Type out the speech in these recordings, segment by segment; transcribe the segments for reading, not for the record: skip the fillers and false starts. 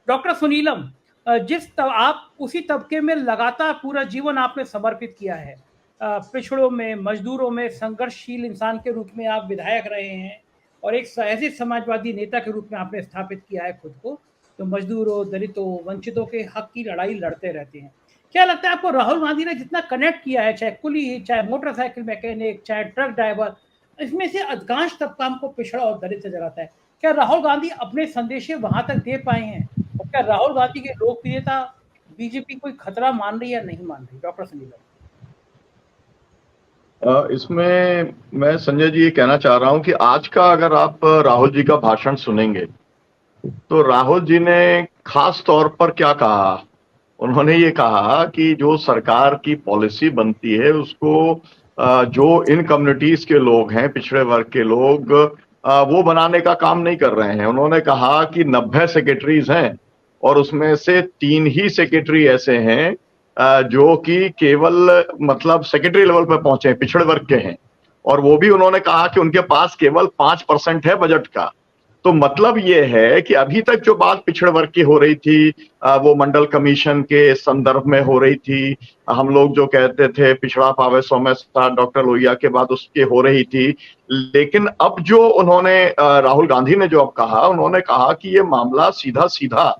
Doctor Sunilam, आप उसी तबके में लगातार पूरा जीवन आपने समर्पित किया है। पिछड़ों में, मजदूरों में संघर्षशील इंसान के रूप में आप विधायक रहे हैं और एक ऐसे समाजवादी नेता के रूप में आपने स्थापित किया है खुद को, जो मजदूरों, दलितों, वंचितों के हक की लड़ाई लड़ते रहते हैं। क्या लगता है आपको राहुल गांधी ने जितना कनेक्ट किया है, चाहे कुली, चाहे मोटरसाइकिल मैकेनिक, चाहे ट्रक ड्राइवर, इसमें से अधिकांश तबका हमको पिछड़ा और दलित नजर आता है। क्या राहुल गांधी अपने संदेशे वहां तक दे पाए हैं? और क्या राहुल गांधी की लोकप्रियता बीजेपी कोई खतरा मान रही है या नहीं मान रही? डॉक्टर संजीव। इसमें मैं संजय जी ये कहना चाह रहा हूं कि आज का अगर आप राहुल जी का भाषण सुनेंगे तो राहुल जी ने खास तौर पर क्या कहा। उन्होंने ये कहा कि जो सरकार की पॉलिसी बनती है उसको जो इन कम्युनिटीज के लोग हैं, पिछड़े वर्ग के लोग, वो बनाने का काम नहीं कर रहे हैं। उन्होंने कहा कि 90 सेक्रेटरीज हैं और उसमें से 3 ही सेक्रेटरी ऐसे हैं जो कि केवल मतलब सेक्रेटरी लेवल पर पहुंचे हैं, पिछड़े वर्ग के हैं, और वो भी उन्होंने कहा कि उनके पास केवल 5% है बजट का। तो मतलब ये है कि अभी तक जो बात पिछड़े वर्ग की हो रही थी वो मंडल कमीशन के संदर्भ में हो रही थी। हम लोग जो कहते थे पिछड़ा पावे सौ में साठ, डॉक्टर लोहिया के बाद उसकी हो रही थी। लेकिन अब जो उन्होंने राहुल गांधी ने जो अब कहा, उन्होंने कहा कि ये मामला सीधा सीधा,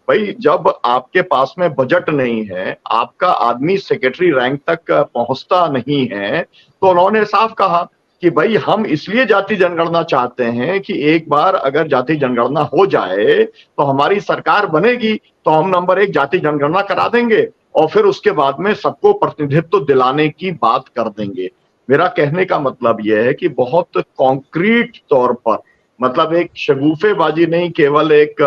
भाई जब आपके पास में बजट नहीं है, आपका आदमी सेक्रेटरी रैंक तक पहुंचता नहीं है, तो उन्होंने साफ कहा कि भाई हम इसलिए जाति जनगणना चाहते हैं कि एक बार अगर जाति जनगणना हो जाए तो हमारी सरकार बनेगी तो हम नंबर 1 जाति जनगणना करा देंगे और फिर उसके बाद में सबको प्रतिनिधित्व दिलाने की बात कर देंगे। मेरा कहने का मतलब यह है कि बहुत कॉन्क्रीट तौर पर, मतलब एक शगुफेबाजी नहीं, केवल एक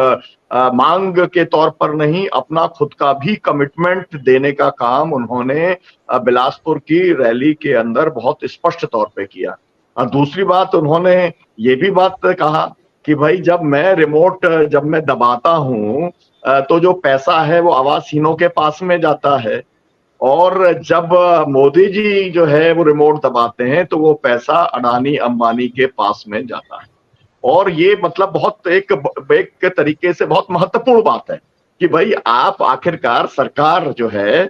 मांग के तौर पर नहीं, अपना खुद का भी कमिटमेंट देने का काम उन्होंने बिलासपुर की रैली के अंदर बहुत स्पष्ट तौर पे किया। और दूसरी बात, उन्होंने ये भी बात कहा कि भाई जब मैं रिमोट जब मैं दबाता हूं तो जो पैसा है वो आवासहीनों के पास में जाता है, और जब मोदी जी जो है वो रिमोट दबाते हैं तो वो पैसा अडानी अंबानी के पास में जाता है। और ये मतलब बहुत एक तरीके से बहुत महत्वपूर्ण बात है कि भाई आप आखिरकार सरकार जो है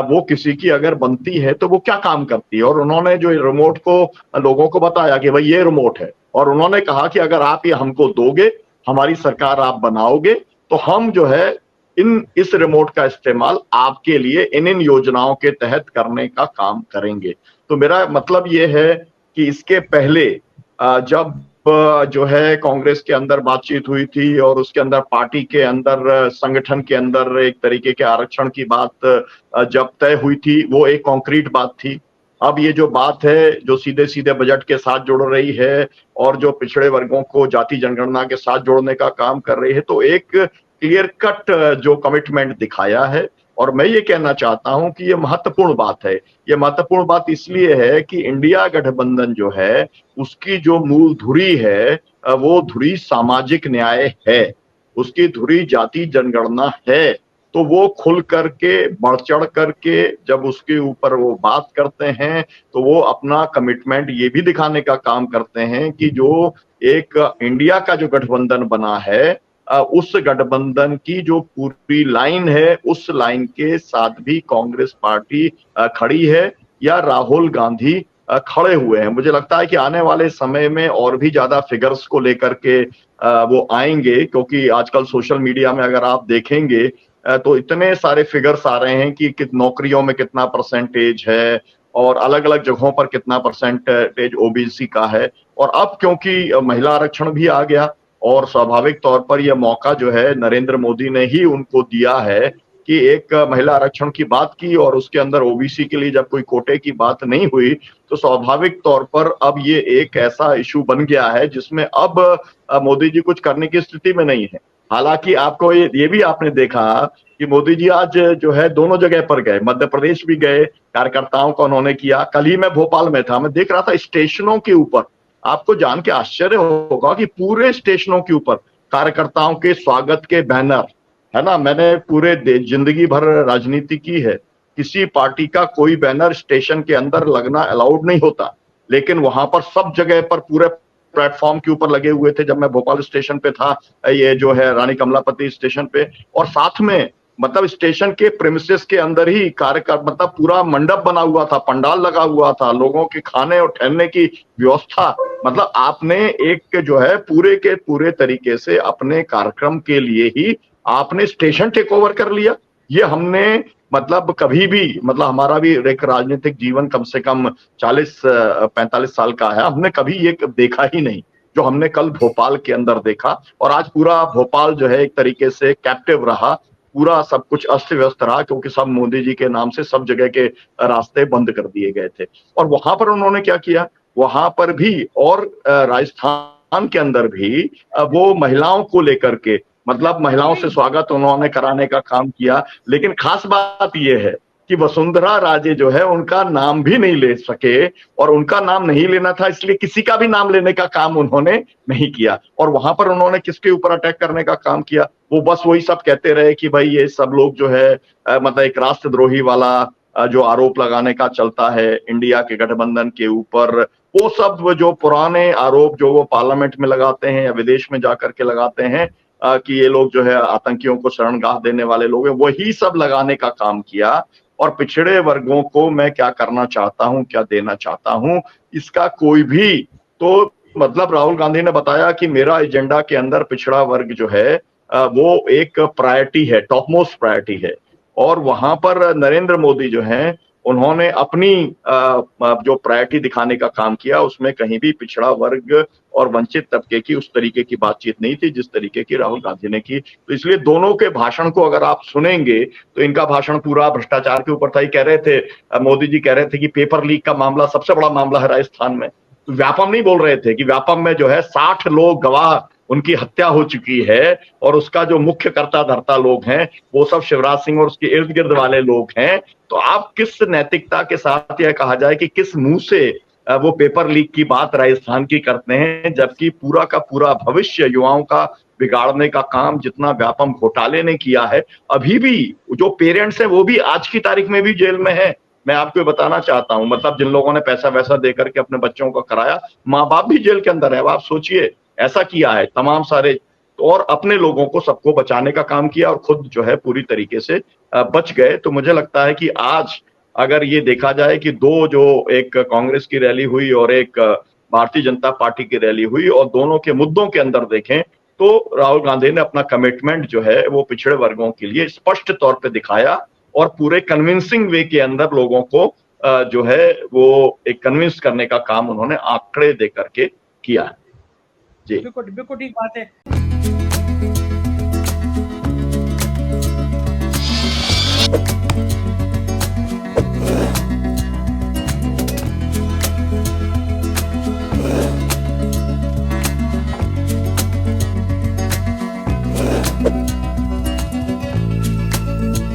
वो किसी की अगर बनती है तो वो क्या काम करती है। और उन्होंने जो रिमोट को लोगों को बताया कि भाई ये रिमोट है, और उन्होंने कहा कि अगर आप ये हमको दोगे, हमारी सरकार आप बनाओगे, तो हम जो है इस रिमोट का इस्तेमाल आपके लिए इन योजनाओं के तहत करने का काम करेंगे। तो मेरा मतलब ये है कि इसके पहले जब जो है कांग्रेस के अंदर बातचीत हुई थी और उसके अंदर पार्टी के अंदर, संगठन के अंदर एक तरीके के आरक्षण की बात जब तय हुई थी, वो एक कॉन्क्रीट बात थी। अब ये जो बात है जो सीधे सीधे बजट के साथ जुड़ रही है और जो पिछड़े वर्गों को जाति जनगणना के साथ जोड़ने का काम कर रही है, तो एक क्लियर कट जो कमिटमेंट दिखाया है। और मैं ये कहना चाहता हूं कि ये महत्वपूर्ण बात है। ये महत्वपूर्ण बात इसलिए है कि इंडिया गठबंधन जो है उसकी जो मूल धुरी है वो धुरी सामाजिक न्याय है, उसकी धुरी जाति जनगणना है। तो वो खुल करके, बढ़ चढ़ करके जब उसके ऊपर वो बात करते हैं तो वो अपना कमिटमेंट ये भी दिखाने का काम करते हैं कि जो एक इंडिया का जो गठबंधन बना है उस गठबंधन की जो पूरी लाइन है, उस लाइन के साथ भी कांग्रेस पार्टी खड़ी है या राहुल गांधी खड़े हुए हैं। मुझे लगता है कि आने वाले समय में और भी ज्यादा फिगर्स को लेकर के वो आएंगे, क्योंकि आजकल सोशल मीडिया में अगर आप देखेंगे तो इतने सारे फिगर्स आ रहे हैं कि नौकरियों में कितना परसेंटेज है और अलग अलग जगहों पर कितना परसेंटेज ओबीसी का है। और अब क्योंकि महिला आरक्षण भी आ गया और स्वाभाविक तौर पर यह मौका जो है नरेंद्र मोदी ने ही उनको दिया है कि एक महिला आरक्षण की बात की और उसके अंदर ओबीसी के लिए जब कोई कोटे की बात नहीं हुई, तो स्वाभाविक तौर पर अब ये एक ऐसा इशू बन गया है जिसमें अब मोदी जी कुछ करने की स्थिति में नहीं है। हालांकि आपको ये भी आपने देखा कि मोदी जी आज जो है दोनों जगह पर गए, मध्य प्रदेश भी गए, कार्यकर्ताओं का उन्होंने किया। कल ही मैं भोपाल में था, मैं देख रहा था स्टेशनों के ऊपर, आपको जान के आश्चर्य होगा कि पूरे स्टेशनों के ऊपर कार्यकर्ताओं के स्वागत के बैनर है ना। मैंने पूरे जिंदगी भर राजनीति की है, किसी पार्टी का कोई बैनर स्टेशन के अंदर लगना अलाउड नहीं होता, लेकिन वहां पर सब जगह पर पूरे प्लेटफॉर्म के ऊपर लगे हुए थे जब मैं भोपाल स्टेशन पे था, ये जो है रानी कमलापति स्टेशन पे, और साथ में मतलब स्टेशन के प्रेमिसेस के अंदर ही कार्यक्रम, मतलब पूरा मंडप बना हुआ था, पंडाल लगा हुआ था, लोगों के खाने और ठहरने की व्यवस्था। मतलब आपने एक जो है पूरे के पूरे तरीके से अपने कार्यक्रम के लिए ही आपने स्टेशन टेक ओवर कर लिया। ये हमने मतलब कभी भी, मतलब हमारा भी एक राजनीतिक जीवन कम से कम 40-45 साल का है, हमने कभी ये देखा ही नहीं जो हमने कल भोपाल के अंदर देखा। और आज पूरा भोपाल जो है एक तरीके से कैप्टिव रहा, पूरा सब कुछ अस्त व्यस्त रहा, क्योंकि सब मोदी जी के नाम से सब जगह के रास्ते बंद कर दिए गए थे। और वहां पर उन्होंने क्या किया, वहां पर भी और राजस्थान के अंदर भी वो महिलाओं को लेकर के, मतलब महिलाओं से स्वागत उन्होंने कराने का काम किया। लेकिन खास बात यह है कि वसुंधरा राजे जो है उनका नाम भी नहीं ले सके, और उनका नाम नहीं लेना था इसलिए किसी का भी नाम लेने का काम उन्होंने नहीं किया। और वहां पर उन्होंने किसके ऊपर अटैक करने का काम किया, वो बस वही सब कहते रहे कि भाई ये सब लोग जो है मतलब एक राष्ट्रद्रोही वाला जो आरोप लगाने का चलता है इंडिया के गठबंधन के ऊपर, वो सब जो पुराने आरोप जो वो पार्लियामेंट में लगाते हैं या विदेश में जाकर के लगाते हैं कि ये लोग जो है आतंकियों को शरणगाह देने वाले लोग हैं, वही सब लगाने का काम किया। और पिछड़े वर्गों को मैं क्या करना चाहता हूं, क्या देना चाहता हूं, इसका कोई भी तो मतलब राहुल गांधी ने बताया कि मेरा एजेंडा के अंदर पिछड़ा वर्ग जो है वो एक प्रायोरिटी है, टॉप मोस्ट प्रायोरिटी है। और वहां पर नरेंद्र मोदी जो हैं उन्होंने अपनी जो प्रायोरिटी दिखाने का काम किया, उसमें कहीं भी पिछड़ा वर्ग और वंचित तबके की उस तरीके की बातचीत नहीं थी जिस तरीके की राहुल गांधी ने की। तो इसलिए दोनों के भाषण को अगर आप सुनेंगे तो इनका भाषण पूरा भ्रष्टाचार के ऊपर था। ही कह रहे थे, मोदी जी कह रहे थे कि पेपर लीक का मामला सबसे बड़ा मामला है राजस्थान में। तो व्यापम नहीं बोल रहे थे कि व्यापम में जो है 60 लोग गवाह उनकी हत्या हो चुकी है, और उसका जो मुख्य कर्ता धर्ता लोग हैं वो सब शिवराज सिंह और उसके इर्द गिर्द वाले लोग हैं। तो आप किस नैतिकता के साथ यह कहा जाए कि किस मुंह से वो पेपर लीक की बात राजस्थान की करते हैं, जबकि पूरा का पूरा भविष्य युवाओं का बिगाड़ने का काम जितना व्यापम घोटाले ने किया है, अभी भी जो पेरेंट्स हैं वो भी आज की तारीख में भी जेल में है। मैं आपको बताना चाहता हूं, मतलब जिन लोगों ने पैसा वैसा देकर के अपने बच्चों को कराया, माँ बाप भी जेल के अंदर है। अब आप सोचिए, ऐसा किया है तमाम सारे, और अपने लोगों को सबको बचाने का काम किया और खुद जो है पूरी तरीके से बच गए। तो मुझे लगता है कि आज अगर ये देखा जाए कि दो जो एक कांग्रेस की रैली हुई और एक भारतीय जनता पार्टी की रैली हुई, और दोनों के मुद्दों के अंदर देखें तो राहुल गांधी ने अपना कमिटमेंट जो है वो पिछड़े वर्गों के लिए स्पष्ट तौर पे दिखाया, और पूरे कन्विंसिंग वे के अंदर लोगों को जो है वो एक कन्विंस करने का काम उन्होंने आंकड़े दे करके किया है। जी बिल्कुल बिल्कुल ठीक बात है।